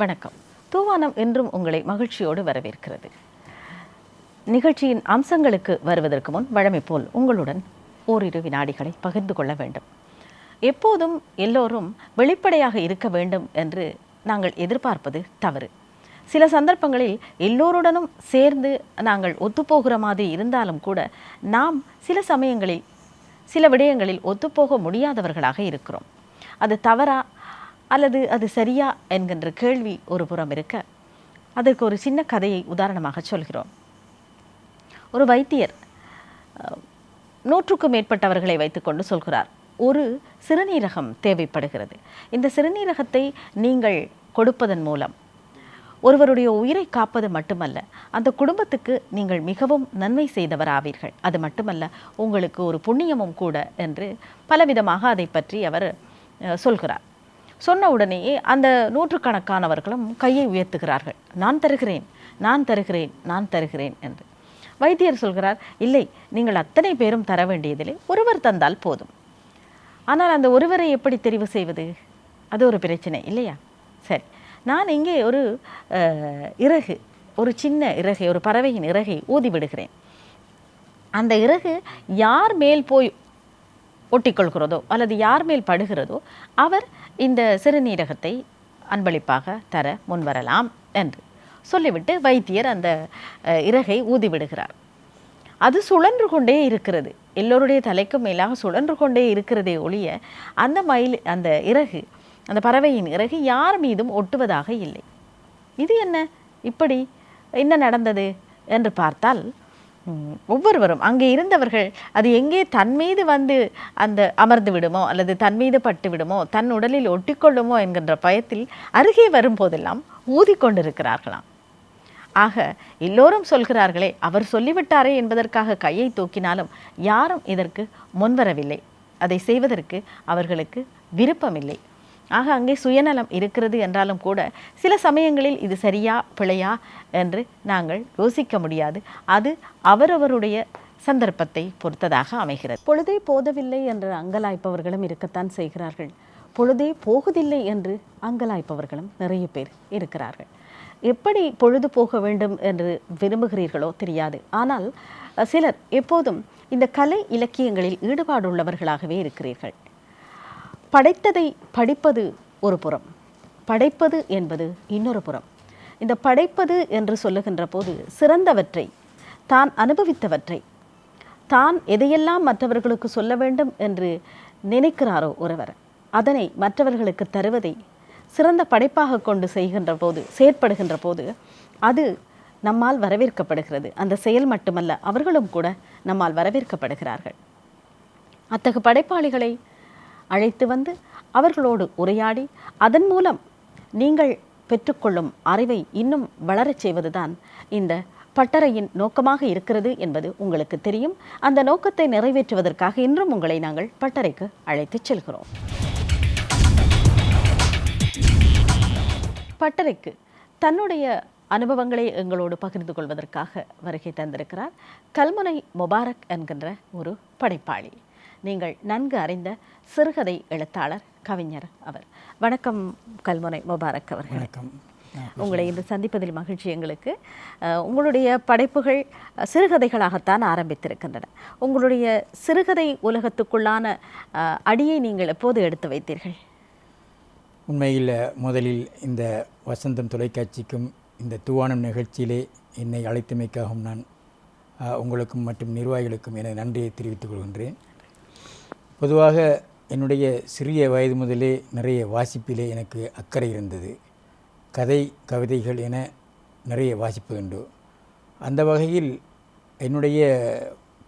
வணக்கம். தூவானம் என்றும் உங்களை மகிழ்ச்சியோடு வரவேற்கிறது. நிகழ்ச்சியின் அம்சங்களுக்கு வருவதற்கு முன் வழமை போல் உங்களுடன் ஓரிரு வினாடிகளை பகிர்ந்து கொள்ள வேண்டும். எப்போதும் எல்லோரும் வெளிப்படையாக இருக்க வேண்டும் என்று நாங்கள் எதிர்பார்ப்பது தவறு. சில சந்தர்ப்பங்களில் எல்லோருடனும் சேர்ந்து நாங்கள் ஒத்துப்போகிற மாதிரி இருந்தாலும் கூட நாம் சில சமயங்களில் சில விடயங்களில் ஒத்துப்போக முடியாதவர்களாக இருக்கிறோம். அது தவறா அல்லது அது சரியா என்கின்ற கேள்வி ஒரு புறம் இருக்க, அதற்கு ஒரு சின்ன கதையை உதாரணமாக சொல்கிறோம். ஒரு வைத்தியர் 100க்கும் மேற்பட்டவர்களை வைத்துக்கொண்டு சொல்கிறார், ஒரு சிறுநீரகம் தேவைப்படுகிறது. இந்த சிறுநீரகத்தை நீங்கள் கொடுப்பதன் மூலம் ஒருவருடைய உயிரை காப்பது மட்டுமல்ல, அந்த குடும்பத்துக்கு நீங்கள் மிகவும் நன்மை செய்தவர் ஆவீர்கள். அது மட்டுமல்ல, உங்களுக்கு ஒரு புண்ணியமும் கூட என்று பலவிதமாக அதை பற்றி அவர் சொல்கிறார். சொன்ன உடனேயே அந்த நூற்றுக்கணக்கானவர்களும் கையை உயர்த்துகிறார்கள். நான் தருகிறேன், நான் தருகிறேன், நான் தருகிறேன் என்று. வைத்தியர் சொல்கிறார், இல்லை, நீங்கள் அத்தனை பேரும் தர வேண்டியதில்லை, ஒருவர் தந்தால் போதும். ஆனால் அந்த ஒருவரை எப்படி தெரிவு செய்வது? அது ஒரு பிரச்சனை இல்லையா? சரி, நான் இங்கே ஒரு இறகு, ஒரு சின்ன இறகை, ஒரு பறவையின் இறகை ஊதி விடுகிறேன். அந்த இறகு யார் மேல் போய் ஒட்டிக்கொள்கிறதோ அல்லது யார் மேல் படுகிறதோ அவர் இந்த சிறுநீரகத்தை அன்பளிப்பாக தர முன்வரலாம் என்று சொல்லிவிட்டு வைத்தியர் அந்த இறகை ஊதி விடுகிறார். அது சுழன்று கொண்டே இருக்கிறது. எல்லோருடைய தலைக்கும் மேலாக சுழன்று கொண்டே இருக்கிறதே ஒழிய அந்த இறகு, அந்த பறவையின் இறகு யார் மீதும் ஒட்டுவதாக இல்லை. இது என்ன, இப்படி என்ன நடந்தது என்று பார்த்தால், ஒவ்வொருவரும் அங்கே இருந்தவர்கள் அது எங்கே தன் மீது வந்து அந்த அமர்ந்து விடுமோ அல்லது தன் மீது பட்டு விடுமோ, தன் உடலில் ஒட்டிக்கொள்ளுமோ என்கின்ற பயத்தில் அருகே வரும்போதெல்லாம் ஊதிக்கொண்டிருக்கிறார்களாம். ஆக எல்லோரும் சொல்கிறார்களே, அவர் சொல்லிவிட்டாரே என்பதற்காக கையை தூக்கினாலும் யாரும் இதற்கு முன்வரவில்லை. அதை செய்வதற்கு அவர்களுக்கு விருப்பமில்லை. ஆக அங்கே சுயநலம் இருக்கிறது என்றாலும் கூட சில சமயங்களில் இது சரியா பிழையா என்று நாங்கள் யோசிக்க முடியாது. அது அவரவருடைய சந்தர்ப்பத்தை பொறுத்ததாக அமைகிறது. பொழுதே போதவில்லை என்று அங்கலாய்ப்பவர்களும் இருக்கத்தான் செய்கிறார்கள். பொழுதே போகுதில்லை என்று அங்கலாய்ப்பவர்களும் நிறைய பேர் இருக்கிறார்கள். எப்படி பொழுது போக வேண்டும் என்று விரும்புகிறீர்களோ தெரியாது. ஆனால் சிலர் எப்போதும் இந்த கலை இலக்கியங்களில் ஈடுபாடுள்ளவர்களாகவே இருக்கிறீர்கள். படைத்ததை படிப்பது ஒரு புறம், படைப்பது என்பது இன்னொரு புறம். இந்த படைப்பது என்று சொல்லுகின்ற போது சிறந்தவற்றை, தான் அனுபவித்தவற்றை, தான் எதையெல்லாம் மற்றவர்களுக்கு சொல்ல வேண்டும் என்று நினைக்கிறாரோ ஒருவர், அதனை மற்றவர்களுக்கு தருவதை சிறந்த படைப்பாக கொண்டு செயற்படுகின்ற போது அது நம்மால் வரவேற்கப்படுகிறது. அந்த செயல் மட்டுமல்ல, அவர்களும் கூட நம்மால் வரவேற்கப்படுகிறார்கள். அத்தகு படைப்பாளிகளை அழைத்து வந்து அவர்களோடு உரையாடி அதன் மூலம் நீங்கள் பெற்றுக்கொள்ளும் அறிவை இன்னும் வளரச் செய்வதுதான் இந்த பட்டறையின் நோக்கமாக இருக்கிறது என்பது உங்களுக்கு தெரியும். அந்த நோக்கத்தை நிறைவேற்றுவதற்காக இன்றும் உங்களை நாங்கள் பட்டறைக்கு அழைத்துச் செல்கிறோம். பட்டறைக்கு தன்னுடைய அனுபவங்களை எங்களோடு பகிர்ந்து கொள்வதற்காக வருகை தந்திருக்கிறார் கல்முனை முபாரக் என்கின்ற ஒரு படைப்பாளி. நீங்கள் நன்கு அறிந்த சிறுகதை எழுத்தாளர், கவிஞர் அவர். வணக்கம் கல்முனை முபாரக் அவர்கள். வணக்கம். உங்களை இன்று சந்திப்பதில் மகிழ்ச்சி எங்களுக்கு. உங்களுடைய படைப்புகள் சிறுகதைகளாகத்தான் ஆரம்பித்திருக்கின்றன. உங்களுடைய சிறுகதை உலகத்துக்குள்ளான அடியை நீங்கள் எப்போது எடுத்து வைத்தீர்கள்? உண்மையில் முதலில் இந்த வசந்தம் தொலைக்காட்சிக்கும் இந்த தூவானம் நிகழ்ச்சியிலே என்னை அழைத்தமைக்காகவும் நான் உங்களுக்கும் மற்றும் நிர்வாகிகளுக்கும் எனது நன்றியை தெரிவித்துக் கொள்கின்றேன். பொதுவாக என்னுடைய சிறிய வயது முதலே நிறைய வாசிப்பிலே எனக்கு அக்கறை இருந்தது. கதை, கவிதைகள் என நிறைய வாசிப்பதுண்டு. அந்த வகையில் என்னுடைய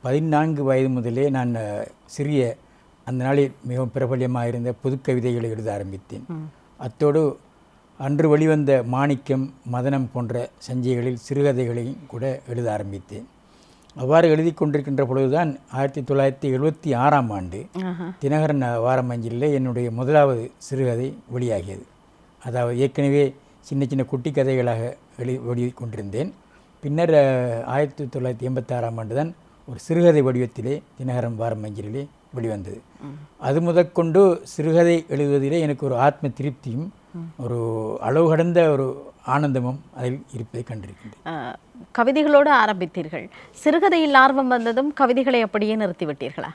14 வயது முதலே நான் சிறிய, அந்த நாளில் மிகவும் பிரபல்யமாக இருந்த புது கவிதைகளை எழுத ஆரம்பித்தேன். அத்தோடு அன்று வெளிவந்த மாணிக்கம், மதனம் போன்ற சஞ்சிகைகளில் சிறுகதைகளையும் கூட எழுத ஆரம்பித்தேன். அவ்வாறு எழுதி கொண்டிருக்கின்ற பொழுதுதான் 1976ஆம் ஆண்டு தினகரன் வாரமஞ்சலில் என்னுடைய முதலாவது சிறுகதை வெளியாகியது. அதாவது ஏற்கனவே சின்ன சின்ன குட்டி கதைகளாக எழுதி கொண்டிருந்தேன். பின்னர் 1986ஆம் ஆண்டு தான் ஒரு சிறுகதை வடிவத்திலே தினகரன் வாரமஞ்சலிலே வெளிவந்தது. அது முதற்கொண்டு சிறுகதை எழுதுவதிலே எனக்கு ஒரு ஆத்ம திருப்தியும் ஒரு அளவு கடந்த ஒரு ஆனந்தமும் அதில் இருப்பதை கண்டிருக்கின்றேன். கவிதைகளோடு ஆரம்பித்தீர்கள். சிறுகதையில் ஆர்வம் வந்ததும் கவிதைகளை அப்படியே நிறுத்திவிட்டீர்களா?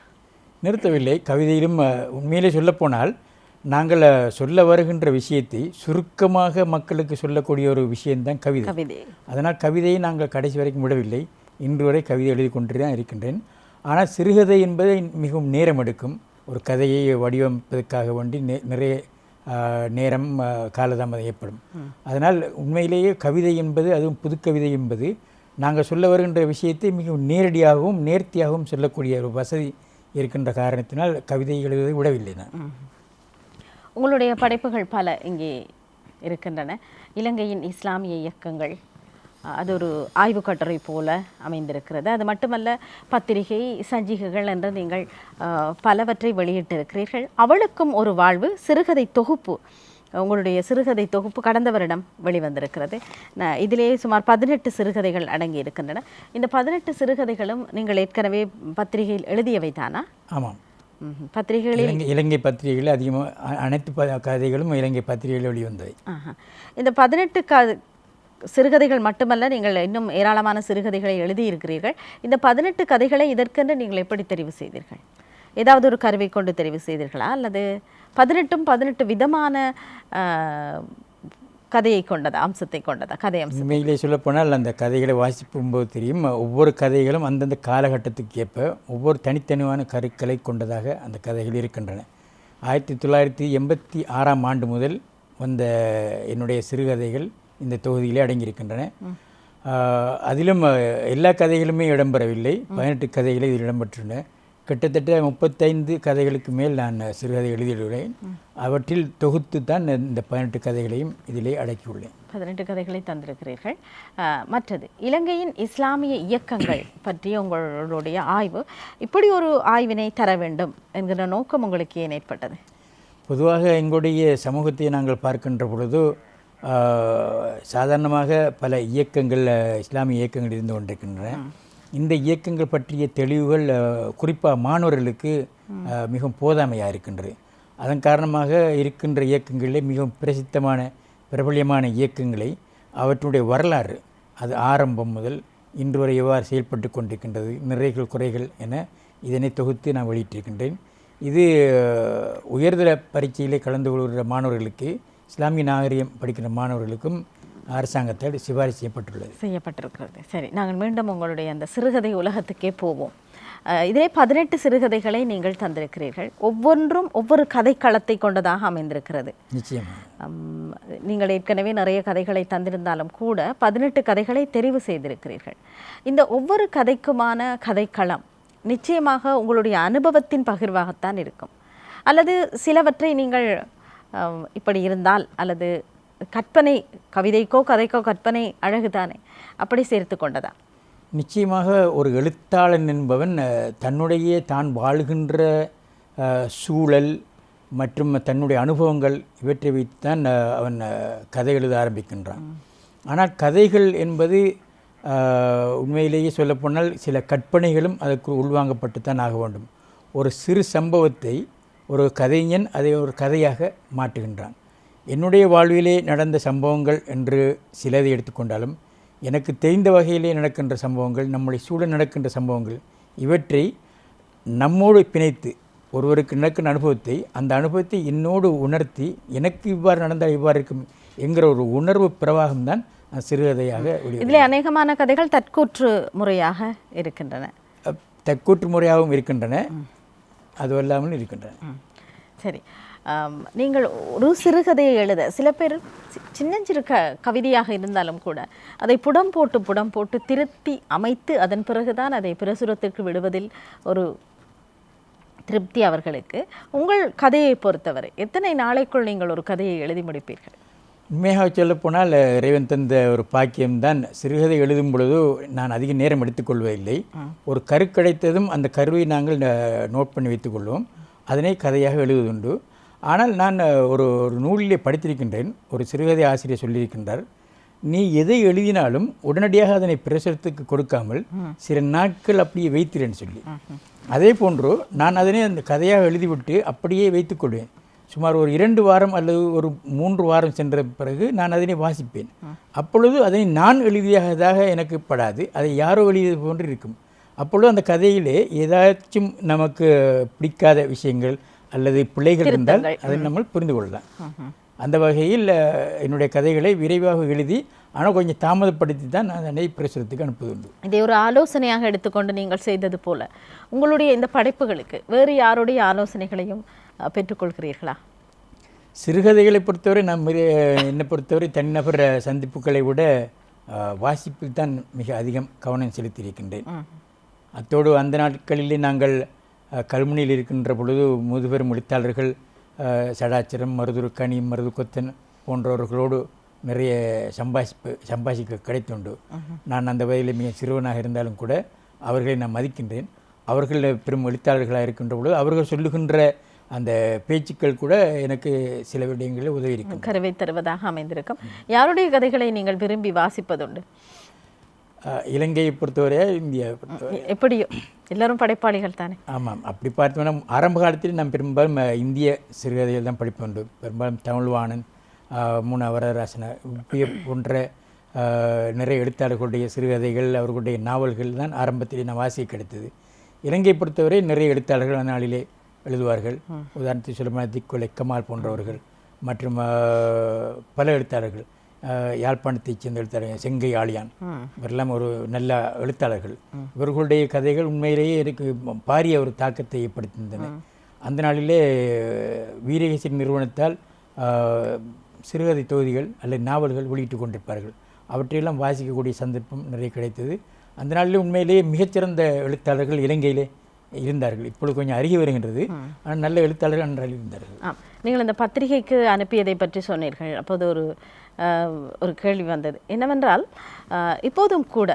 நிறுத்தவில்லை. கவிதையிலும் உண்மையிலே சொல்லப்போனால் நாங்கள் சொல்ல வருகின்ற விஷயத்தை சுருக்கமாக மக்களுக்கு சொல்லக்கூடிய ஒரு விஷயம்தான் கவிதை. அதனால் கவிதையை நாங்கள் கடைசி வரைக்கும் விடவில்லை. இன்று வரை கவிதை எழுதி கொண்டு தான் இருக்கின்றேன். ஆனால் சிறுகதை என்பது மிகவும் நேரம் எடுக்கும். ஒரு கதையை வடிவமைப்பதற்காக வேண்டி நிறைய நேரம் காலதாமதம் ஏற்படும். அதனால் உண்மையிலேயே கவிதை என்பது, அதுவும் புதுக்கவிதை என்பது, நாங்கள் சொல்ல வருகின்ற விஷயத்தை மிகவும் நேரடியாகவும் நேர்த்தியாகவும் சொல்லக்கூடிய ஒரு வசதி இருக்கின்ற காரணத்தினால் கவிதை எழுதுவதை விடவில்லை நான். உங்களுடைய படைப்புகள் பல இங்கே இருக்கின்றன. இலங்கையின் இஸ்லாமிய இயக்கங்கள், அது ஒரு ஆய்வு கட்டுரை போல அமைந்திருக்கிறது. அது மட்டுமல்ல, பத்திரிகை, சஞ்சிகைகள் என்று நீங்கள் பலவற்றை வெளியிட்டிருக்கிறீர்கள். அவளுக்கும் ஒரு வாழ்வு சிறுகதை தொகுப்பு, உங்களுடைய சிறுகதை தொகுப்பு கடந்த வருடம் வெளிவந்திருக்கிறது. இதிலேயே சுமார் 18 சிறுகதைகள் அடங்கி இருக்கின்றன. இந்த 18 சிறுகதைகளும் நீங்கள் ஏற்கனவே பத்திரிகையில் எழுதியவை தானா? ஆமாம். பத்திரிகைகளில் இலங்கை பத்திரிகைகள் அதிகமாக அனைத்து கதைகளும் இலங்கை பத்திரிகைகள் வெளிவந்தவை. இந்த 18 சிறுகதைகள் மட்டுமல்ல, நீங்கள் இன்னும் ஏராளமான சிறுகதைகளை எழுதியிருக்கிறீர்கள். இந்த 18 கதைகளை இதற்கென்று நீங்கள் எப்படி தெரிவு செய்தீர்கள்? ஏதாவது ஒரு கருவை கொண்டு தெரிவு செய்தீர்களா, அல்லது 18 விதமான கதையை கொண்டதா, அம்சத்தை கொண்டதா, கதை அம்சம்? உண்மையிலே சொல்லப்போனால் அந்த கதைகளை வாசிக்கும்போது தெரியும், ஒவ்வொரு கதைகளும் அந்தந்த காலகட்டத்துக்கு ஏற்ப ஒவ்வொரு தனித்தனியான கருக்களை கொண்டதாக அந்த கதைகள் இருக்கின்றன. 1986ஆம் ஆண்டு முதல் வந்த என்னுடைய சிறுகதைகள் இந்த தொகுதியிலே அடங்கியிருக்கின்றன. அதிலும் எல்லா கதைகளுமே இடம்பெறவில்லை. 18 கதைகளே இதில் இடம்பெற்றுள்ளன. கிட்டத்தட்ட 35 கதைகளுக்கு மேல் நான் சிறுகதை எழுதியுள்ளேன். அவற்றில் தொகுத்து தான் இந்த 18 கதைகளையும் இதிலே அடக்கியுள்ளேன். 18 கதைகளை தந்திருக்கிறீர்கள். மற்றது இலங்கையின் இஸ்லாமிய இயக்கங்கள் பற்றிய உங்களுடைய ஆய்வு, இப்படி ஒரு ஆய்வினை தர வேண்டும் என்கிற நோக்கம் உங்களுக்கு ஏன் ஏற்பட்டது? பொதுவாக எங்களுடைய சமூகத்தை நாங்கள் பார்க்கின்ற பொழுது சாதாரணமாக பல இயக்கங்கள், இஸ்லாமிய இயக்கங்கள் இருந்து கொண்டிருக்கின்றன. இந்த இயக்கங்கள் பற்றிய தெளிவுகள் குறிப்பாக மாணவர்களுக்கு மிகவும் போதாமையாக இருக்கின்றது. அதன் காரணமாக இருக்கின்ற இயக்கங்களிலே மிகவும் பிரபல்யமான இயக்கங்களை, அவற்றுடைய வரலாறு, அது ஆரம்பம் முதல் இன்று வரை எவ்வாறு செயல்பட்டு கொண்டிருக்கின்றது, நிறைகள் குறைகள் என இதனை தொகுத்து நான் வெளியிட்டிருக்கின்றேன். இது உயர்தர பரீட்சையிலே கலந்து கொள்கிற மாணவர்களுக்கு, இஸ்லாமிய நாகரிகம் படிக்கிற மாணவர்களுக்கும் அரசாங்கத்தால் சிபாரிசு செய்யப்பட்டிருக்கிறது. சரி, நாங்கள் மீண்டும் உங்களுடைய அந்த சிறுகதை உலகத்துக்கே போவோம். இதிலே 18 சிறுகதைகளை நீங்கள் தந்திருக்கிறீர்கள். ஒவ்வொன்றும் ஒவ்வொரு கதைக்களத்தை கொண்டதாக அமைந்திருக்கிறது. நிச்சயமாக நீங்கள் ஏற்கனவே நிறைய கதைகளை தந்திருந்தாலும் கூட 18 கதைகளை தெரிவு செய்திருக்கிறீர்கள். இந்த ஒவ்வொரு கதைக்குமான கதைக்களம் நிச்சயமாக உங்களுடைய அனுபவத்தின் பகிர்வாகத்தான் இருக்கும், அல்லது சிலவற்றை நீங்கள் இப்படி இருந்தால், அல்லது கற்பனை, கவிதைக்கோ கதைக்கோ கற்பனை அழகுதானே, அப்படி சேர்த்து கொண்டதா? நிச்சயமாக ஒரு எழுத்தாளன் என்பவன் தான் வாழ்கின்ற சூழல் மற்றும் தன்னுடைய அனுபவங்கள் இவற்றை வைத்துத்தான் அவன் கதை எழுத ஆரம்பிக்கின்றான். ஆனால் கதைகள் என்பது உண்மையிலேயே சொல்லப்போனால் சில கற்பனைகளும் அதற்கு உள்வாங்கப்பட்டு தான் ஆக வேண்டும். ஒரு சிறு சம்பவத்தை ஒரு கதைஞன் அதை ஒரு கதையாக மாற்றுகின்றான். என்னுடைய வாழ்விலே நடந்த சம்பவங்கள் என்று சிலதை எடுத்துக்கொண்டாலும், எனக்கு தெரிந்த வகையிலே நடக்கின்ற சம்பவங்கள், நம்முடைய சூழல் நடக்கின்ற சம்பவங்கள், இவற்றை நம்மோடு பிணைத்து ஒருவருக்கு நடக்கின்ற அனுபவத்தை, அந்த அனுபவத்தை என்னோடு உணர்த்தி, எனக்கு இவ்வாறு நடந்தால் இவ்வாறு இருக்கும் என்கிற ஒரு உணர்வு பிரவாகம்தான் சிறுகதையாக. இதில் அநேகமான கதைகள் தற்கூற்று முறையாக இருக்கின்றன. தற்கூற்று முறையாகவும் இருக்கின்றன, அதுவல்லாமல் இருக்கின்றன. சரி, நீங்கள் ஒரு சிறுகதையை எழுத சில பேர் சின்னஞ்சிறு கவிதையாக இருந்தாலும் கூட அதை புடம் போட்டு திருத்தி அமைத்து அதன் பிறகுதான் அதை பிரசுரத்திற்கு விடுவதில் ஒரு திருப்தி அவர்களுக்கு. உங்கள் கதையை பொறுத்தவரை எத்தனை நாளைக்குள் நீங்கள் ஒரு கதையை எழுதி முடிப்பீர்கள்? உண்மையாக சொல்லப்போனால் இறைவன் தந்த ஒரு பாக்கியம்தான். சிறுகதை எழுதும் பொழுது நான் அதிக நேரம் எடுத்துக்கொள்வதில்லை. ஒரு கரு கிடைத்ததும் அந்த கருவை நாங்கள் நோட் பண்ணி வைத்துக்கொள்வோம், அதனை கதையாக எழுதுவதுண்டு. ஆனால் நான் ஒரு நூலிலே படித்திருக்கின்றேன், ஒரு சிறுகதை ஆசிரியர் சொல்லியிருக்கின்றார், நீ எதை எழுதினாலும் உடனடியாக அதனை பிரசுரத்துக்கு கொடுக்காமல் சில நாட்கள் அப்படியே வைத்திருன்னு சொல்லி. அதே போன்று நான் அதனை அந்த கதையாக எழுதிவிட்டு அப்படியே வைத்துக்கொள்வேன். சுமார் ஒரு 2 வாரம் அல்லது ஒரு 3 வாரம் சென்ற பிறகு நான் அதனை வாசிப்பேன். அப்பொழுது அதனை நான் எழுதியதாக எனக்கு படாது, அதை யாரோ எழுதியது போன்று இருக்கும். அப்பொழுது அந்த கதையிலே ஏதாச்சும் நமக்கு பிடிக்காத விஷயங்கள் அல்லது பிழைகள் இருந்தால் அதை நம்ம புரிந்து கொள்ளலாம். அந்த வகையில் என்னுடைய கதைகளை விரைவாக எழுதி ஆனால் கொஞ்சம் தாமதப்படுத்தி தான் நான் அதனை பிரசுரத்துக்கு அனுப்புவது. இதை ஒரு ஆலோசனையாக எடுத்துக்கொண்டு நீங்கள் செய்தது போல உங்களுடைய இந்த படைப்புகளுக்கு வேறு யாருடைய ஆலோசனைகளையும் பெற்றுக்கொள்கிறீர்களா? சிறுகதைகளை பொறுத்தவரை என்னை பொறுத்தவரை தனிநபர் சந்திப்புகளை விட வாசிப்பில் தான் மிக அதிகம் கவனம் செலுத்தியிருக்கின்றேன். அத்தோடு அந்த நாட்களிலே நாங்கள் கல்முனையில் இருக்கின்ற பொழுது முதுபெரும் எழுத்தாளர்கள் சடாச்சரம், மருதுருக்கணி, மருதுகொத்தன் போன்றவர்களோடு நிறைய சம்பாஷிக்க கிடைத்துண்டு. நான் அந்த வகையில் மிக சிறுவனாக இருந்தாலும் கூட அவர்களை நான் மதிக்கின்றேன். அவர்கள் பெரும் எழுத்தாளர்களாக இருக்கின்ற பொழுது அவர்கள் சொல்லுகின்ற அந்த பேச்சுக்கள் கூட எனக்கு சில விடயங்களில் உதவி இருக்கும், கருவை தருவதாக அமைந்திருக்கும். யாருடைய கதைகளை நீங்கள் விரும்பி வாசிப்பதுண்டு? இலங்கையை பொறுத்தவரை, இந்தியாவை பொறுத்தவரை எப்படியோ எல்லாரும் படைப்பாளிகள் தானே. ஆமாம், அப்படி பார்த்தோம்னா ஆரம்ப காலத்தில் நான் பெரும்பாலும் இந்திய சிறுகதைகள் தான் படிப்பேன். பெரும்பாலும் தமிழ்வாணன், மூணு வரதராசன போன்ற நிறைய எழுத்தாளர்களுடைய சிறுகதைகள், அவர்களுடைய நாவல்கள் தான் ஆரம்பத்திலே நான் வாசிக்க கிடைத்தது. இலங்கையை பொறுத்தவரை நிறைய எழுத்தாளர்கள் அந்நாளிலே எழுதுவார்கள். உதாரணத்துக்கு சொல்லப்போனால் திக்கொலை கமால் போன்றவர்கள் மற்றும் பல எழுத்தாளர்கள், யாழ்ப்பாணத்தைச் சேர்ந்த எழுத்தாளர்கள் செங்கை ஆழியான், இவரெல்லாம் ஒரு நல்ல எழுத்தாளர்கள். இவர்களுடைய கதைகள் உண்மையிலேயே எனக்கு பாரிய ஒரு தாக்கத்தை ஏற்படுத்தியிருந்தன. அந்த நாளிலே வீரகேசரி நிறுவனத்தால் சிறுகதை தொகுதிகள் அல்லது நாவல்கள் வெளியிட்டு கொண்டிருப்பார்கள். அவற்றையெல்லாம் வாசிக்கக்கூடிய சந்தர்ப்பம் நிறைய கிடைத்தது. அந்த நாளிலே உண்மையிலேயே மிகச்சிறந்த எழுத்தாளர்கள் இலங்கையிலே இருந்தார்கள். இப்பொழுது கொஞ்சம் அருகி வருகின்றது, ஆனால் நல்ல எழுத்தாளர்கள் அன்றால் இருந்தார்கள். நீங்கள் இந்த பத்திரிகைக்கு அனுப்பியதை பற்றி சொன்னீர்கள். அப்போது ஒரு கேள்வி வந்தது என்னவென்றால், இப்போதும் கூட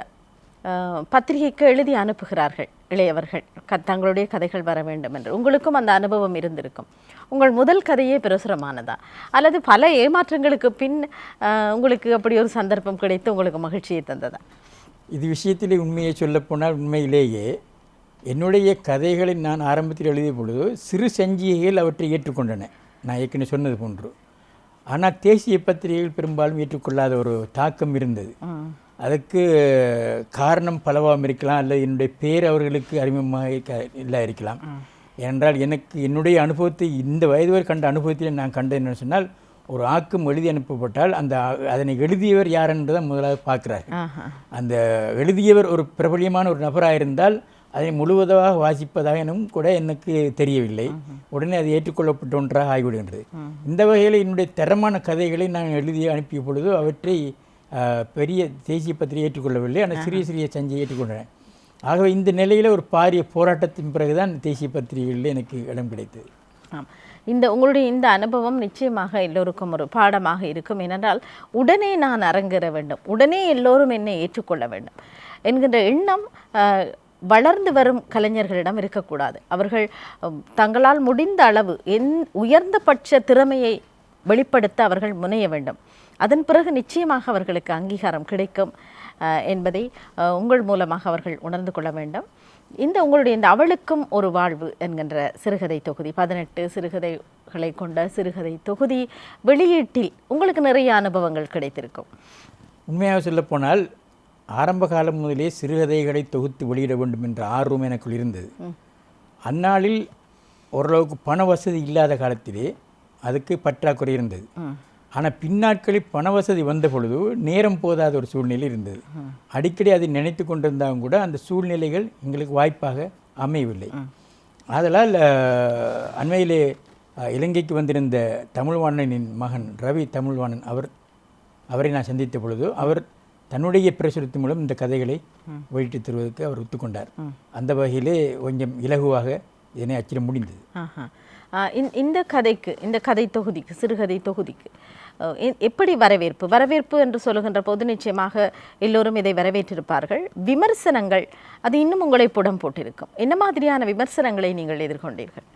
பத்திரிகைக்கு எழுதி அனுப்புகிறார்கள் இளையவர்கள் தங்களுடைய கதைகள் வர வேண்டும் என்று. உங்களுக்கும் அந்த அனுபவம் இருந்திருக்கும். உங்கள் முதல் கதையே பிரசுரமானதா அல்லது பல ஏமாற்றங்களுக்கு பின் உங்களுக்கு அப்படி ஒரு சந்தர்ப்பம் கிடைத்து உங்களுக்கு மகிழ்ச்சியை தந்ததா? இது விஷயத்திலே உண்மையை சொல்லப்போனால் உண்மையிலேயே என்னுடைய கதைகளை நான் ஆரம்பத்தில் எழுதிய பொழுது சிறு சஞ்சிகைகள் அவற்றை ஏற்றுக்கொண்டன, நான் ஏற்கனவே சொன்னது போன்று. ஆனால் தேசிய பத்திரிகைகள் பெரும்பாலும் ஏற்றுக்கொள்ளாத ஒரு தாக்கம் இருந்தது. அதுக்கு காரணம் பலவாகவும் இருக்கலாம், அல்லது என்னுடைய பேர் அவர்களுக்கு அறிமுகமாக இல்லை இருக்கலாம். ஏனென்றால் எனக்கு என்னுடைய அனுபவத்தை இந்த வயது வரை கண்ட அனுபவத்தில் நான் கண்டது என்னென்னு சொன்னால், ஒரு ஆக்கம் எழுதி அனுப்பப்பட்டால் அதனை எழுதியவர் யார் என்றுதான் முதலாவது பார்க்குறாரு. அந்த எழுதியவர் ஒரு பிரபலியமான ஒரு நபராக இருந்தால் அதை முழுவதாக வாசிப்பதாக எனவும் கூட எனக்கு தெரியவில்லை. உடனே அது ஏற்றுக்கொள்ளப்பட்ட ஒன்றாக ஆகிவிடுகின்றது. இந்த வகையில் என்னுடைய தரமான கதைகளை நான் எழுதி அனுப்பிய பொழுது அவற்றை பெரிய தேசிய பத்திரிகை ஏற்றுக்கொள்ளவில்லை, ஆனால் சிறிய சிறிய சஞ்சியை ஏற்றுக்கொண்டன. ஆகவே இந்த நிலையில் ஒரு பாரிய போராட்டத்தின் பிறகுதான் தேசிய பத்திரிகைகளில் எனக்கு இடம் கிடைத்தது. உங்களுடைய இந்த அனுபவம் நிச்சயமாக எல்லோருக்கும் ஒரு பாடமாக இருக்கும். ஏனென்றால் உடனே நான் அரங்கேற வேண்டும், உடனே எல்லோரும் என்னை ஏற்றுக்கொள்ள வேண்டும் என்கின்ற எண்ணம் வளர்ந்து வரும் கலைஞர்களிடம் இருக்கக்கூடாது. அவர்கள் தங்களால் முடிந்த அளவு உயர்ந்தபட்ச திறமையை வெளிப்படுத்த அவர்கள் முனைய வேண்டும். அதன் பிறகு நிச்சயமாக அவர்களுக்கு அங்கீகாரம் கிடைக்கும் என்பதை உங்கள் மூலமாக அவர்கள் உணர்ந்து கொள்ள வேண்டும். உங்களுடைய இந்த அவளுக்கும் ஒரு வாழ்வு என்கின்ற சிறுகதை தொகுதி, 18 சிறுகதைகளை கொண்ட சிறுகதை தொகுதி வெளியீட்டில் உங்களுக்கு நிறைய அனுபவங்கள் கிடைத்திருக்கும். உண்மையாக சொல்லப்போனால் ஆரம்ப காலம் முதலே சிறுகதைகளை தொகுத்து வெளியிட வேண்டும் என்ற ஆர்வம் எனக்குள் இருந்தது. அந்நாளில் ஓரளவுக்கு பண வசதி இல்லாத காலத்திலே அதுக்கு பற்றாக்குறை இருந்தது. ஆனால் பின்னாட்களில் பண வசதி வந்த பொழுது நேரம் போதாத ஒரு சூழ்நிலை இருந்தது. அடிக்கடி அதை நினைத்து கொண்டிருந்தாலும் கூட அந்த சூழ்நிலைகள் எங்களுக்கு வாய்ப்பாக அமையவில்லை. ஆதலால் அண்மையிலே இலங்கைக்கு வந்திருந்த தமிழ்வாணனின் மகன் ரவி தமிழ்வாணன் அவரை நான் சந்தித்த பொழுது அவர் தன்னுடைய பிரசுரத்தின் மூலம் இந்த கதைகளை வெளியிட்டு தருவதற்கு அவர் ஒத்துக்கொண்டார். அந்த வகையிலே கொஞ்சம் இலகுவாக இதனை அச்சிட முடிந்தது. இந்த கதை தொகுதிக்கு, சிறுகதை தொகுதிக்கு எப்படி வரவேற்பு என்று சொல்லுகின்ற போது நிச்சயமாக எல்லோரும் இதை வரவேற்றிருப்பார்கள். விமர்சனங்கள் அது இன்னும் உங்களை புடம் போட்டிருக்கும். என்ன மாதிரியான விமர்சனங்களை நீங்கள் எதிர்கொண்டீர்கள்?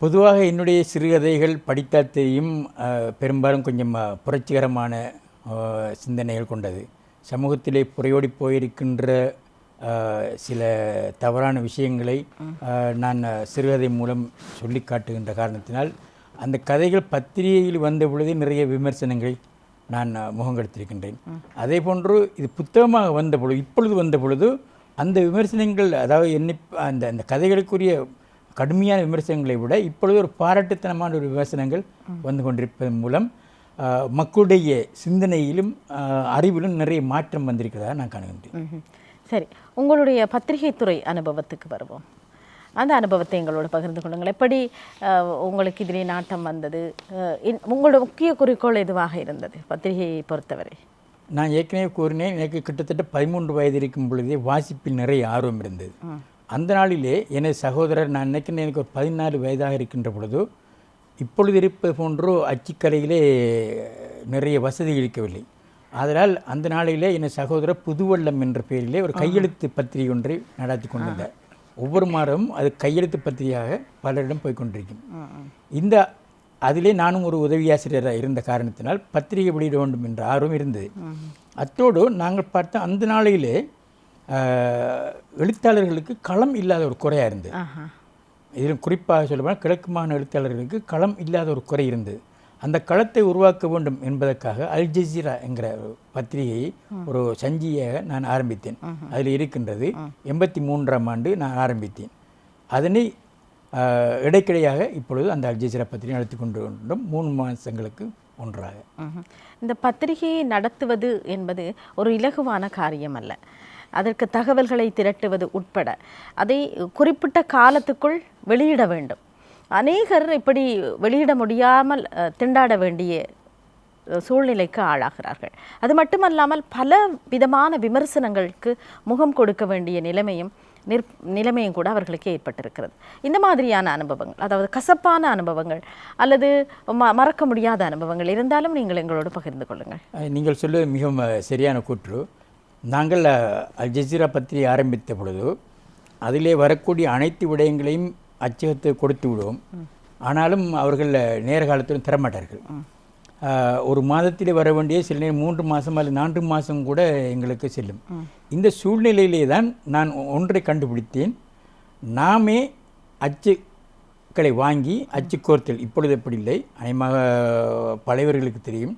பொதுவாக என்னுடைய சிறுகதைகள் படித்தால் தெரியும், பெரும்பாலும் கொஞ்சம் புரட்சிகரமான சிந்தனைகள் கொண்டது. சமூகத்திலே புரையோடி போயிருக்கின்ற சில தவறான விஷயங்களை நான் சிறுகதை மூலம் சொல்லி காட்டுகின்ற காரணத்தினால் அந்த கதைகள் பத்திரிகையில் வந்த பொழுதே நிறைய விமர்சனங்களை நான் முகம் கொடுத்திருக்கின்றேன். அதே போன்று இது புத்தகமாக வந்த பொழுது, இப்பொழுது வந்த பொழுது அந்த விமர்சனங்கள், அதாவது அந்த அந்த கதைகளுக்குரிய கடுமையான விமர்சனங்களை விட இப்பொழுது ஒரு பாராட்டுத்தனமான ஒரு விமர்சனங்கள் வந்து கொண்டிருப்பதன் மூலம் மக்களுடைய சிந்தனையிலும் அறிவிலும் நிறைய மாற்றம் வந்திருக்கிறதா நான் காணுகின்றேன். சரி, உங்களுடைய பத்திரிகை துறை அனுபவத்துக்கு வருவோம். அந்த அனுபவத்தை எங்களோட பகிர்ந்து கொள்ளுங்கள். எப்படி உங்களுக்கு இதிலே நாட்டம் வந்தது? உங்களோட முக்கிய குறிக்கோள் எதுவாக இருந்தது பத்திரிகையை பொறுத்தவரை? நான் ஏற்கனவே கூறினேன், எனக்கு கிட்டத்தட்ட 13 வயது இருக்கும் பொழுதே வாசிப்பில் நிறைய ஆர்வம் இருந்தது. அந்த நாளிலே எனது சகோதரர், நான் நினைக்கிறேன் எனக்கு ஒரு 14 வயதாக இருக்கின்ற பொழுது, இப்பொழுது இருப்பது போன்றோ அச்சுக்கலையிலே நிறைய வசதி இருக்கவில்லை. அதனால் அந்த நாளிலே எனது சகோதரர் புதுவள்ளம் என்ற பெயரிலே ஒரு கையெழுத்து பத்திரிகை ஒன்றை நடத்தி கொண்டிருந்தார். ஒவ்வொரு மாதமும் அது கையெழுத்து பத்திரிகையாக பலரிடம் போய்கொண்டிருக்கும். அதிலே நானும் ஒரு உதவியாசிரியராக இருந்த காரணத்தினால் பத்திரிகை வெளியிட வேண்டும் என்ற ஆர்வம் இருந்தது. அத்தோடு நாங்கள் பார்த்த அந்த நாளிலே எழுத்தாளர்களுக்கு களம் இல்லாத ஒரு குறையாக இருந்தது. இதிலும் குறிப்பாக சொல்லப்போனால் கிழக்கு மாகாண எழுத்தாளர்களுக்கு களம் இல்லாத ஒரு குறை இருந்தது. அந்த களத்தை உருவாக்க வேண்டும் என்பதற்காக அல் ஜசீரா என்கிற பத்திரிகையை ஒரு சஞ்சியாக நான் ஆரம்பித்தேன். அதில் இருக்கின்றது 83ஆம் ஆண்டு நான் ஆரம்பித்தேன். அதனை இடைக்கிடையாக இப்பொழுது அந்த அல் ஜசீரா பத்திரிகை நடத்தி கொண்டு 3 மாதங்களுக்கு ஒன்றாக. இந்த பத்திரிகையை நடத்துவது என்பது ஒரு இலகுவான காரியம் அல்ல. அதற்கு தகவல்களை திரட்டுவது உட்பட அதை குறிப்பிட்ட காலத்துக்குள் வெளியிட வேண்டும். அநேகர் இப்படி வெளியிட முடியாமல் திண்டாட வேண்டிய சூழ்நிலைக்கு ஆளாகிறார்கள். அது மட்டுமல்லாமல் பல விதமான விமர்சனங்களுக்கு முகம் கொடுக்க வேண்டிய நிலைமையும் கூட அவர்களுக்கு ஏற்பட்டிருக்கிறது. இந்த மாதிரியான அனுபவங்கள், அதாவது கசப்பான அனுபவங்கள் அல்லது மறக்க முடியாத அனுபவங்கள் இருந்தாலும் நீங்கள் எங்களோடு பகிர்ந்து கொள்ளுங்கள். நீங்கள் சொல்வது மிகவும் சரியான கூற்று. நாங்கள் அல் ஜசீரா பத்திரிகை ஆரம்பித்த பொழுது அதிலே வரக்கூடிய அனைத்து விடயங்களையும் அச்சகத்தை கொடுத்து விடுவோம். ஆனாலும் அவர்கள் நேர காலத்திலும் தரமாட்டார்கள். ஒரு மாதத்திலே வர வேண்டிய சில நேரம் 3 மாதம் அல்லது 4 மாதம் கூட எங்களுக்கு செல்லும். இந்த சூழ்நிலையிலே தான் நான் ஒன்றை கண்டுபிடித்தேன். நாமே அச்சுக்களை வாங்கி அச்சு கோர்த்தல் இப்பொழுது எப்படி இல்லை, அநேகமாக பழையவர்களுக்கு தெரியும்.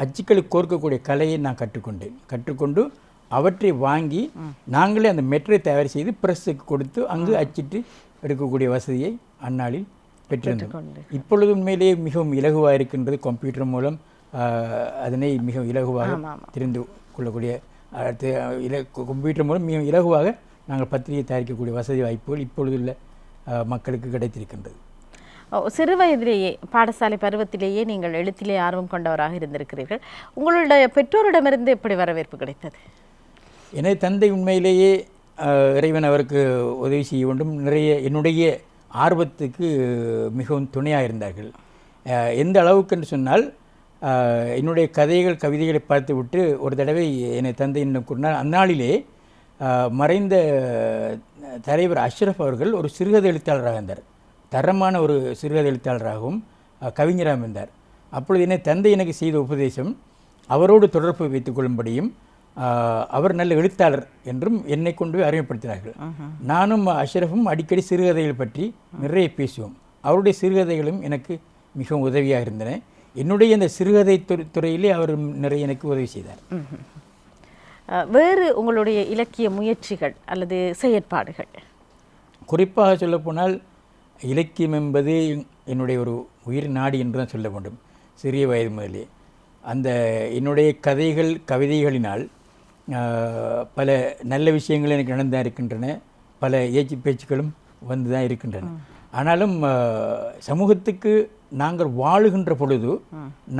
அச்சுக்களை கோர்க்கக்கூடிய கலையை நான் கற்றுக்கொண்டு அவற்றை வாங்கி நாங்களே அந்த மெட்டரை தயார் செய்து பிரஸுக்கு கொடுத்து அங்கு அச்சிட்டு எடுக்கக்கூடிய வசதியை அந்நாளில் பெற்றிருந்தோம். இப்பொழுது உண்மையிலேயே மிகவும் இலகுவாக இருக்கின்றது. கம்ப்யூட்டர் மூலம் அதனை மிக இலகுவாக தெரிந்து கொள்ளக்கூடிய, கம்ப்யூட்டர் மூலம் மிக இலகுவாக நாங்கள் பத்திரிகை தயாரிக்கக்கூடிய வசதி வாய்ப்புகள் இப்பொழுதுள்ள மக்களுக்கு கிடைத்திருக்கின்றது. சிறு வயதிலேயே, பாடசாலை பருவத்திலேயே நீங்கள் எழுத்திலே ஆர்வம் கொண்டவராக இருந்திருக்கிறீர்கள். உங்களுடைய பெற்றோரிடமிருந்து எப்படி வரவேற்பு கிடைத்தது? எனது தந்தை உண்மையிலேயே இறைவன் அவருக்கு உதவி செய்ய வேண்டும், நிறைய என்னுடைய ஆர்வத்துக்கு மிகவும் துணையாக இருந்தார்கள். எந்த அளவுக்கு என்று சொன்னால், என்னுடைய கவிதைகளை பார்த்து விட்டு ஒரு தடவை எனது தந்தை என்ன கூறினார், அந்நாளிலே மறைந்த தலைவர் அஷ்ரஃப் அவர்கள் ஒரு சிறுகதை எழுத்தாளராக இருந்தார். தரமான ஒரு சிறுகதை எழுத்தாளராகவும் கவிஞராகவும் இருந்தார். அப்பொழுது என்னை தந்தை எனக்கு செய்த உபதேசம், அவரோடு தொடர்பு வைத்துக் கொள்ளும்படியும் அவர் நல்ல எழுத்தாளர் என்றும் என்னை கொண்டு போய் அறிமுகப்படுத்தினார்கள். நானும் அஷ்ரஃபும் அடிக்கடி சிறுகதைகள் பற்றி நிறைய பேசுவோம். அவருடைய சிறுகதைகளும் எனக்கு மிகவும் உதவியாக இருந்தன. என்னுடைய இந்த சிறுகதை துறையிலே அவர் நிறைய எனக்கு உதவி செய்தார். வேறு உங்களுடைய இலக்கிய முயற்சிகள் அல்லது செயற்பாடுகள்? குறிப்பாக சொல்லப்போனால் இலக்கியம் என்பது என்னுடைய ஒரு உயிர் நாடி என்று தான் சொல்ல வேண்டும். சிறிய வயது முதலே அந்த என்னுடைய கவிதைகளினால் பல நல்ல விஷயங்கள் எனக்கு நடந்து இருக்கின்றன. பல ஏச்சு பேச்சுக்களும் வந்து தான் இருக்கின்றன. ஆனாலும் சமூகத்துக்கு நாங்கள் வாழுகின்ற பொழுது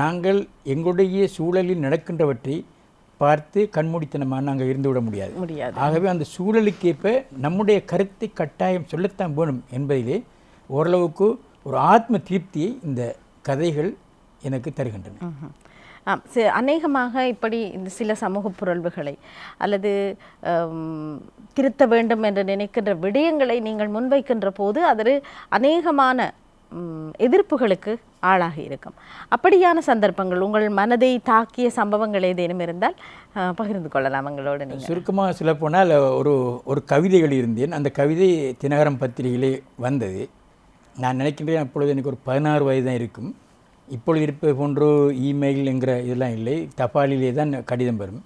நாங்கள் எங்களுடைய சூழலில் நடக்கின்றவற்றை பார்த்து கண்மூடித்தனமாக நாங்கள் இருந்துவிட முடியாது. ஆகவே அந்த சூழலுக்கேற்ப நம்முடைய கருத்தை கட்டாயம் சொல்லத்தான் வேணும் என்பதிலே ஓரளவுக்கு ஒரு ஆத்ம திருப்தியை இந்த கதைகள் எனக்கு தருகின்றன. அநேகமாக இப்படி இந்த சில சமூக புரள்வுகளை அல்லது திருத்த வேண்டும் என்று நினைக்கின்ற விடயங்களை நீங்கள் முன்வைக்கின்ற போது அது அநேகமான எதிர்ப்புகளுக்கு ஆளாகி இருக்கும். அப்படியான சந்தர்ப்பங்கள், உங்கள் மனதை தாக்கிய சம்பவங்கள் ஏதேனும் இருந்தால் பகிர்ந்து கொள்ளலாம் எங்களோடு. நீங்கள் சுருக்கமாக சொல்லப்போனால் ஒரு கவிதை எழுதியிருந்தேன். அந்த கவிதை தினகரம் பத்திரிகையிலே வந்தது. நான் நினைக்கின்றேன் அப்பொழுது எனக்கு ஒரு 16 வயது தான் இருக்கும். இப்பொழுது இருப்பது போன்று இமெயில் என்கிற இதெல்லாம் இல்லை, தபாலிலே தான் கடிதம் வரும்.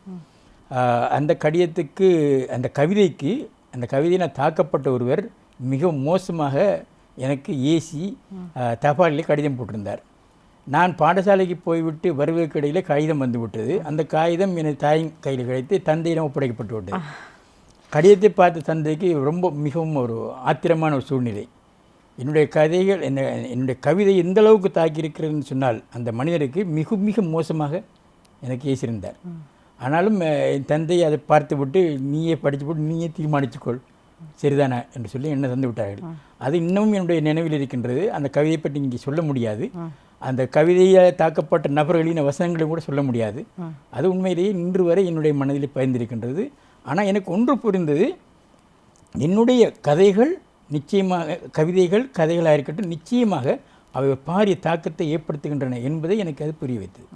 அந்த கடிதத்துக்கு அந்த கவிதையில் தாக்கப்பட்ட ஒருவர் மிக மோசமாக எனக்கு ஏசி தபாலிலே கடிதம் போட்டிருந்தார். நான் பாடசாலைக்கு போய்விட்டு வருவதற்கு இடையில் கடிதம் வந்து விட்டது. அந்த காகிதம் எனது தாயின் கையில் கிடைத்து தந்தையிடம் ஒப்படைக்கப்பட்டு விட்டது. கடிதத்தை பார்த்த தந்தைக்கு மிகவும் ஒரு ஆத்திரமான ஒரு சூழ்நிலை. என்னுடைய கதைகள் என்னுடைய கவிதை எந்த அளவுக்கு தாக்கியிருக்கிறதுன்னு சொன்னால் அந்த மனிதருக்கு மிக மிக மோசமாக எனக்கு ஏசியிருந்தார். ஆனாலும் என் தந்தை அதை பார்த்து விட்டு நீயே படித்து போட்டு நீயே தீர்மானித்துக்கொள் சரிதானே என்று சொல்லி என்னை தந்து விட்டார்கள். அது இன்னமும் என்னுடைய நினைவில் இருக்கின்றது. அந்த கவிதையை பற்றி இங்கே சொல்ல முடியாது. அந்த கவிதையை தாக்கப்பட்ட நபர்களின் வசனங்களும் கூட சொல்ல முடியாது. அது உண்மையிலேயே இன்று வரை என்னுடைய மனதில் பயந்திருக்கின்றது. ஆனால் எனக்கு ஒன்று புரிந்தது, என்னுடைய கதைகள் நிச்சயமாக கதைகளாக இருக்கட்டும், நிச்சயமாக அவை பாரிய தாக்கத்தை ஏற்படுத்துகின்றன என்பதை எனக்கு அது புரிய வைத்தது.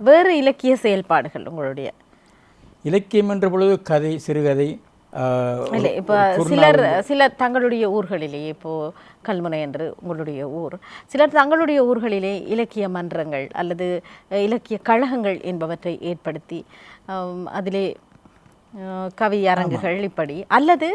வேறு இலக்கிய செயல்பாடுகள் உங்களுடைய இலக்கியம் என்ற பொழுது கதை, சிறுகதை இல்லை, இப்போ சிலர் தங்களுடைய ஊர்களிலேயே, இப்போது கல்முனை என்று உங்களுடைய ஊர், சிலர் தங்களுடைய ஊர்களிலே இலக்கிய மன்றங்கள் அல்லது இலக்கிய கழகங்கள் என்பவற்றை ஏற்படுத்தி அதிலே கவி அரங்குகள் இப்படி அல்லது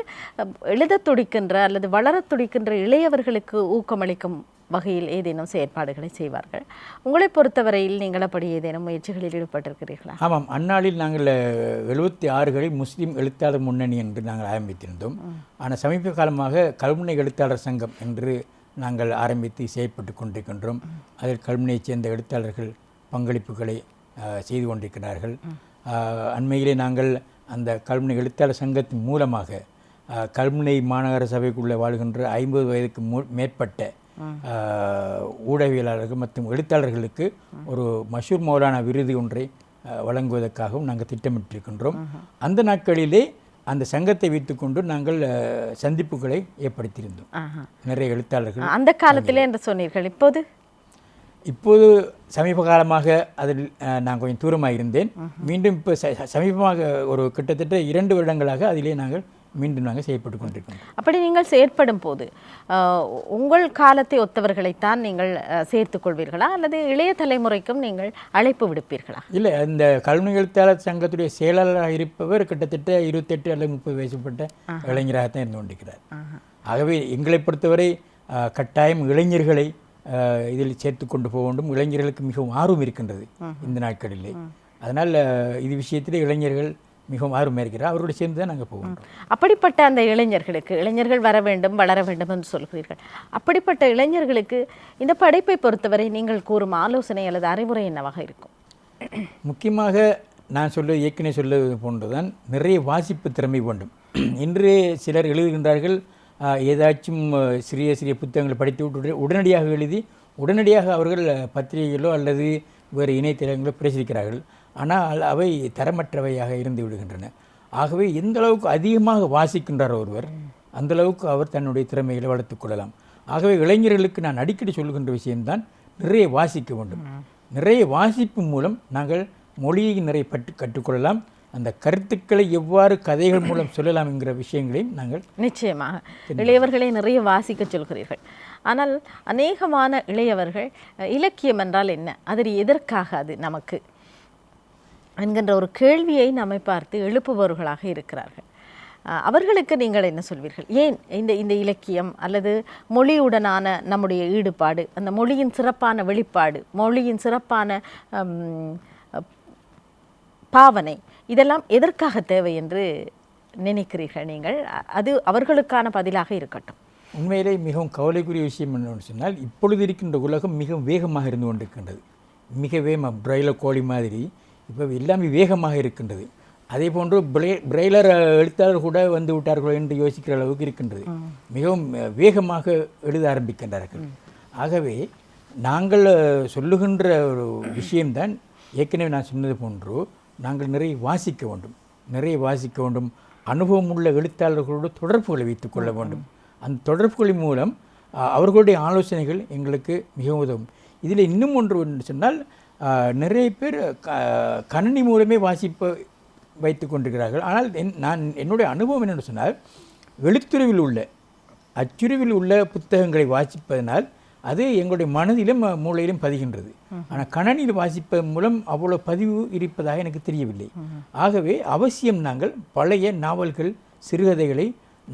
எழுத துடிக்கின்ற அல்லது வளர துடிக்கின்ற இளையவர்களுக்கு ஊக்கமளிக்கும் வகையில் ஏதேனும் செயற்பாடுகளை செய்வார்கள். உங்களை பொறுத்தவரையில் நீங்கள் அப்படி ஏதேனும் முயற்சிகளில் ஈடுபட்டிருக்கிறீர்களா? ஆமாம், அந்நாளில் நாங்கள் 76களில் முஸ்லீம் எழுத்தாளர் முன்னணி என்று நாங்கள் ஆரம்பித்திருந்தோம். ஆனால் சமீப காலமாக கல்முனை எழுத்தாளர் சங்கம் என்று நாங்கள் ஆரம்பித்து செயற்பட்டு கொண்டிருக்கின்றோம். அதில் கல்முனையைச் சேர்ந்த எழுத்தாளர்கள் பங்களிப்புகளை செய்து கொண்டிருக்கிறார்கள். அண்மையிலே நாங்கள் அந்த கல்முனை எழுத்தாளர் சங்கத்தின் மூலமாக கல்முனை மாநகர சபைக்குள்ளே வாழ்கின்ற 50 வயதுக்கு மேற்பட்ட ஊடகவியலாளர்கள் மற்றும் எழுத்தாளர்களுக்கு ஒரு மஷூர் மௌலானா விருது ஒன்றை வழங்குவதற்காகவும் நாங்கள் திட்டமிட்டிருக்கின்றோம். அந்த நாட்களிலே அந்த சங்கத்தை வைத்துக்கொண்டு நாங்கள் சந்திப்புகளை ஏற்படுத்தியிருந்தோம். நிறைய எழுத்தாளர்கள் அந்த காலத்திலே என்று சொன்னீர்கள். இப்போது சமீப காலமாக அதில் நான் கொஞ்சம் தூரமாக இருந்தேன். மீண்டும் இப்போ சமீபமாக ஒரு கிட்டத்தட்ட 2 வருடங்களாக அதிலே மீண்டும் நாங்கள் செயற்பட்டு கொண்டிருக்கோம். அப்படி நீங்கள் செயற்படும் போது உங்கள் காலத்தை ஒத்தவர்களைத்தான் நீங்கள் சேர்த்துக் கொள்வீர்களா அல்லது இளைய தலைமுறைக்கும் நீங்கள் அழைப்பு விடுப்பீர்களா? இல்லை, இந்த கல்முனை எழுத்தாளர் சங்கத்துடைய செயலாளராக இருப்பவர் கிட்டத்தட்ட 28 அல்லது 30 வயசுப்பட்ட இளைஞராகத்தான் இருந்து கொண்டிருக்கிறார். ஆகவே எங்களை பொறுத்தவரை கட்டாயம் இளைஞர்களை இதில் சேர்த்து கொண்டு போக வேண்டும். இளைஞர்களுக்கு மிகவும் ஆர்வம் இருக்கின்றது இந்த நாட்களிலே. அதனால் இது விஷயத்தில் இளைஞர்கள் மிகவும் ஆர்வமாக இருக்கிறார். அவரோடு சேர்ந்து தான் நாங்கள் போவோம். அப்படிப்பட்ட அந்த இளைஞர்கள் வர வேண்டும், வளர வேண்டும் என்று சொல்கிறீர்கள். அப்படிப்பட்ட இளைஞர்களுக்கு இந்த படைப்பை பொறுத்தவரை நீங்கள் கூறும் ஆலோசனை அல்லது அறிவுரை என்னவாக இருக்கும்? முக்கியமாக நான் ஏற்கனவே சொல்வது போன்றுதான், நிறைய வாசிப்பு திறமை வேண்டும். இன்று சிலர் எழுதுகின்றார்கள், ஏதாச்சும் சிறிய சிறிய புத்தகங்களை படித்து விட்டு உடனடியாக எழுதி உடனடியாக அவர்கள் பத்திரிகைகளோ அல்லது வேறு இணையதளங்களோ பிரசுரிக்கிறார்கள். ஆனால் அவை தரமற்றவையாக இருந்து விடுகின்றன. ஆகவே எந்த அளவுக்கு அதிகமாக வாசிக்கின்றார் ஒருவர், அந்தளவுக்கு அவர் தன்னுடைய திறமைகளை வளர்த்துக் கொள்ளலாம். ஆகவே இளைஞர்களுக்கு நான் அடிக்கடி சொல்லுகின்ற விஷயம்தான், நிறைய வாசிக்க வேண்டும். நிறைய வாசிப்பு மூலம் நாங்கள் மொழியை நிறைய கற்றுக்கொள்ளலாம். அந்த கருத்துக்களை எவ்வாறு கதைகள் மூலம் சொல்லலாம் என்கிற விஷயங்களையும் நாங்கள் நிச்சயமாக இளையவர்களை நிறைய வாசிக்க சொல்கிறீர்கள். ஆனால் அநேகமான இளையவர்கள் இலக்கியம் என்றால் என்ன, அதில் எதற்காக அது நமக்கு என்கின்ற ஒரு கேள்வியை நம்மை பார்த்து எழுப்புபவர்களாக இருக்கிறார்கள். அவர்களுக்கு நீங்கள் என்ன சொல்வீர்கள்? ஏன் இந்த இலக்கியம் அல்லது மொழியுடனான நம்முடைய ஈடுபாடு, அந்த மொழியின் சிறப்பான வெளிப்பாடு, மொழியின் சிறப்பான பாவனை, இதெல்லாம் எதற்காக தேவை என்று நினைக்கிறீர்கள் நீங்கள்? அது அவர்களுக்கான பதிலாக இருக்கட்டும். உண்மையிலே மிகவும் கவலைக்குரிய விஷயம் என்னென்னு சொன்னால், இப்பொழுது இருக்கின்ற உலகம் மிகவும் வேகமாக இருந்து கொண்டிருக்கின்றது. மிக வேகமாக பிரெய்லர் கோழி மாதிரி இப்போ எல்லாமே வேகமாக இருக்கின்றது. அதே போன்று பிரெய்லர் எழுத்தாளர் கூட வந்து விட்டார்களோ என்று யோசிக்கிற அளவுக்கு இருக்கின்றது. மிகவும் வேகமாக எழுத ஆரம்பிக்கின்றார்கள். ஆகவே நாங்கள் சொல்லுகின்ற ஒரு விஷயம்தான், ஏற்கனவே நான் சொன்னது போன்று நாங்கள் நிறைய வாசிக்க வேண்டும். அனுபவம் உள்ள எழுத்தாளர்களோடு தொடர்புகளை வைத்துக் கொள்ள வேண்டும். அந்த தொடர்புகளின் மூலம் அவர்களுடைய ஆலோசனைகள் எங்களுக்கு மிகவும் உதவும். இதில் இன்னும் ஒன்று சொன்னால், நிறைய பேர் கணினி மூலமே வாசிப்பை வைத்து கொண்டிருக்கிறார்கள். ஆனால் என்னுடைய அனுபவம் என்னென்னு சொன்னால், எழுத்துறையில் உள்ள அச்சுருவில் உள்ள புத்தகங்களை வாசிப்பதனால் அது எங்களுடைய மனதிலும் மூளையிலும் பதிகின்றது. ஆனால் கணனியில் வாசிப்பதன் மூலம் அவ்வளோ பதிவு இருப்பதாக எனக்கு தெரியவில்லை. ஆகவே அவசியம் நாங்கள் பழைய நாவல்கள் சிறுகதைகளை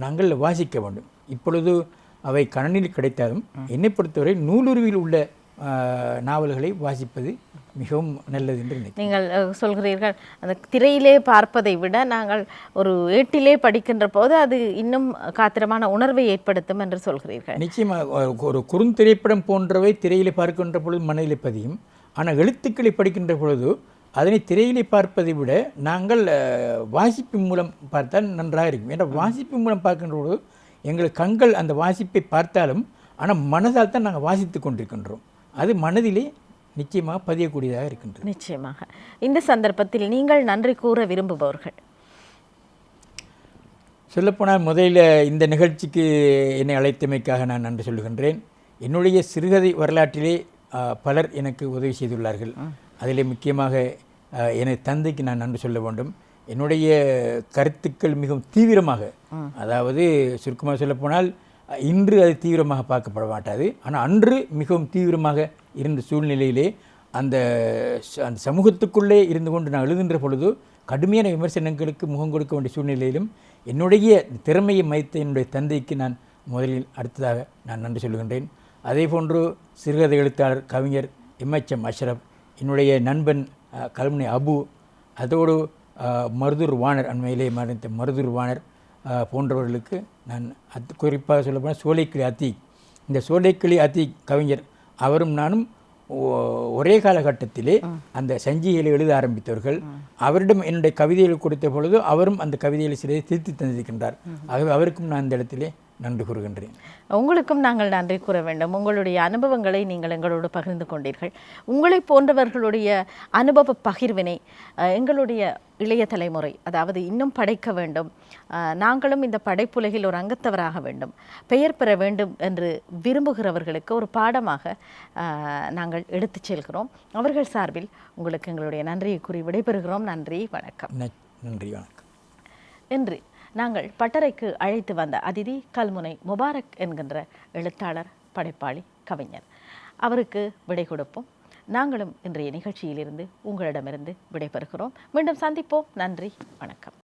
நாங்கள் வாசிக்க வேண்டும். இப்பொழுது அவை கணனில் கிடைத்தாலும் என்னை பொறுத்தவரை நூலுருவில் உள்ள நாவல்களை வாசிப்பது மிகவும் நல்லது என்று நினைக்கிறேன். நீங்கள் சொல்கிறீர்கள் அந்த திரையிலே பார்ப்பதை விட நாங்கள் ஒரு ஏட்டிலே படிக்கின்ற போது அது இன்னும் காத்திரமான உணர்வை ஏற்படுத்தும் என்று சொல்கிறீர்கள். நிச்சயமாக ஒரு குறுந்திரைப்படம் போன்றவை திரையிலே பார்க்கின்ற பொழுது மனதிலே பதியும். ஆனால் எழுத்துக்களை படிக்கின்ற பொழுது அதனை திரையிலே பார்ப்பதை விட நாங்கள் வாசிப்பு மூலம் பார்த்தால் நன்றாக இருக்கும். ஏன்னா வாசிப்பு மூலம் பார்க்கின்ற பொழுது எங்கள் கண்கள் அந்த வாசிப்பை பார்த்தாலும் ஆனால் மனதால் தான் நாங்கள் வாசித்து கொண்டிருக்கின்றோம். அது மனதிலே நிச்சயமாக பதியக்கூடியதாக இருக்கின்றது. நிச்சயமாக. இந்த சந்தர்ப்பத்தில் நீங்கள் நன்றி கூற விரும்புபவர்கள்? சொல்லப்போனால் முதலில் இந்த நிகழ்ச்சிக்கு என்னை அழைத்தமைக்காக நான் நன்றி சொல்லுகின்றேன். என்னுடைய சிறுகதை வரலாற்றிலே பலர் எனக்கு உதவி செய்துள்ளார்கள். அதிலே முக்கியமாக எனது தந்தைக்கு நான் நன்றி சொல்ல வேண்டும். என்னுடைய கருத்துக்கள் மிகவும் தீவிரமாக, அதாவது சுருக்கமாக சொல்லப்போனால் இன்று அது தீவிரமாக பார்க்கப்பட மாட்டாது. ஆனால் அன்று மிகவும் தீவிரமாக இருந்த சூழ்நிலையிலே அந்த சமூகத்துக்குள்ளே இருந்து கொண்டு நான் எழுதுகின்ற பொழுது கடுமையான விமர்சனங்களுக்கு முகம் கொடுக்க வேண்டிய சூழ்நிலையிலும் என்னுடைய திறமையை மதித்த என்னுடைய தந்தைக்கு நான் முதலில் அடுத்ததாக நான் நன்றி சொல்கின்றேன். அதே போன்று சிறுகதை எழுத்தாளர் கவிஞர் எம்எச்எம் அஷ்ரப், என்னுடைய நண்பன் கல்முனை அபு, அதோடு மருதூர் வாணர், அண்மையிலே மறைந்த மருதூர் வாணர் போன்றவர்களுக்கு நான் குறிப்பாக சொல்லப்போனால் சோலைக்கிளி அத்தீக், இந்த சோலைக்கிளி அத்தீக் கவிஞர் அவரும் நானும் ஒரே காலகட்டத்திலே அந்த சஞ்சிகைகளை எழுத ஆரம்பித்தவர்கள். அவரிடம் என்னுடைய கவிதைகள் கொடுத்த பொழுது அவரும் அந்த கவிதைகளை சிலரை திருத்தி தந்திருக்கின்றார். ஆகவே அவருக்கும் நான் இந்த இடத்திலே நன்றி கூறுகின்றேன். உங்களுக்கும் நாங்கள் நன்றி கூற வேண்டும். உங்களுடைய அனுபவங்களை நீங்கள் எங்களோடு பகிர்ந்து கொண்டீர்கள். உங்களை போன்றவர்களுடைய அனுபவ பகிர்வினை எங்களுடைய இளைய தலைமுறை, அதாவது இன்னும் படைக்க வேண்டும், நாங்களும் இந்த படைப்புலகில் ஒரு அங்கத்தவராக வேண்டும், பெயர் பெற வேண்டும் என்று விரும்புகிறவர்களுக்கு ஒரு பாடமாக நாங்கள் எடுத்துச் செல்கிறோம். அவர்கள் சார்பில் உங்களுக்கு எங்களுடைய நன்றியை கூறி விடைபெறுகிறோம். நன்றி, வணக்கம். நன்றி, வணக்கம். இன்று நாங்கள் பட்டறைக்கு அழைத்து வந்த அதிதி கல்முனை முபாரக் என்கின்ற எழுத்தாளர், படைப்பாளி, கவிஞர். அவருக்கு விடை கொடுப்போம். நாங்களும் இன்றைய நிகழ்ச்சியிலிருந்து உங்களிடமிருந்து விடைபெறுகிறோம். மீண்டும் சந்திப்போம். நன்றி, வணக்கம்.